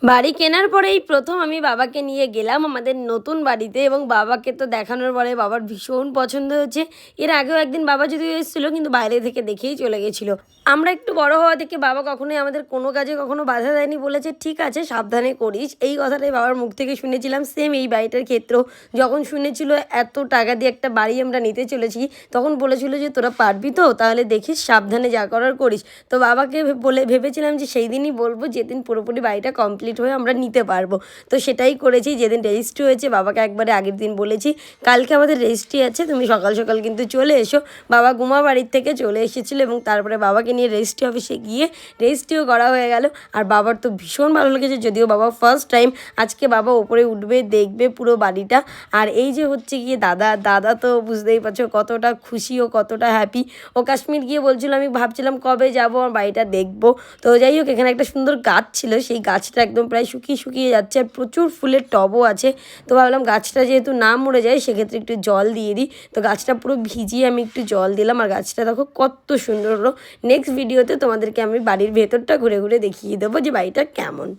বাড়ি কেনার পরেই প্রথম আমি বাবাকে নিয়ে গেলাম আমাদের নতুন বাড়িতে এবং বাবাকে তো দেখানোর পরে বাবার ভীষণ পছন্দ হয়েছে। এর আগেও একদিন বাবা যদিও এসেছিলো কিন্তু বাইরে থেকে দেখেই চলে গেছিলো। আমরা একটু বড় হওয়া থেকে বাবা কখনোই আমাদের কোনো কাজে কখনো বাধা দেয়নি, বলেছে ঠিক আছে সাবধানে করিস। এই কথাটাই বাবার মুখ থেকে শুনেছিলাম। সেম এই বাড়িটার ক্ষেত্রেও যখন শুনেছিল এত টাকা দিয়ে একটা বাড়ি আমরা নিতে চলেছি, তখন বলেছিল যে তোরা পারবি তো, তাহলে দেখিস সাবধানে যা করার করিস। তো বাবাকে ভেবেছিলাম যে সেই দিনই বলবো যেদিন পুরোপুরি বাড়িটা কমপ্লিট হয়ে আমরা নিতে পারবো। তো সেটাই করেছি। যেদিন রেজিস্ট্রি হয়েছে বাবাকে একবারে আগের দিন বলেছি কালকে আমাদের রেজিস্ট্রি আছে, তুমি সকাল সকাল কিন্তু চলে এসো। বাবা গুমা বাড়ির থেকে চলে এসেছিলো এবং তারপরে বাবাকে নিয়ে রেজিস্ট্রি অফিসে গিয়ে রেজিস্ট্রিও করা হয়ে গেল। আর বাবার তো ভীষণ ভালো লেগেছে, যদিও বাবা ফার্স্ট টাইম। আজকে বাবা ওপরে উঠবে, দেখবে পুরো বাড়িটা। আর এই যে হচ্ছে গিয়ে দাদা তো বুঝতেই পারছো কতটা খুশি ও কতটা হ্যাপি। ও কাশ্মীর গিয়ে বলছিল আমি ভাবছিলাম কবে যাবো আমার বাড়িটা দেখবো। তো যাই হোক, এখানে একটা সুন্দর গাছ ছিল, সেই গাছটা একদম প্রায় শুকিয়ে যাচ্ছে আর প্রচুর ফুলের টবও আছে। তো ভাবলাম গাছটা যেহেতু না মরে যায় সেক্ষেত্রে একটু জল দিয়ে দিই। তো গাছটা পুরো ভিজিয়ে আমি একটু জল দিলাম আর গাছটা দেখো কত সুন্দর হলো। নেক্সট ভিডিওতে তোমাদেরকে আমি বাড়ির ভেতরটা ঘুরে ঘুরে দেখিয়ে দেবো যে বাড়িটা কেমন।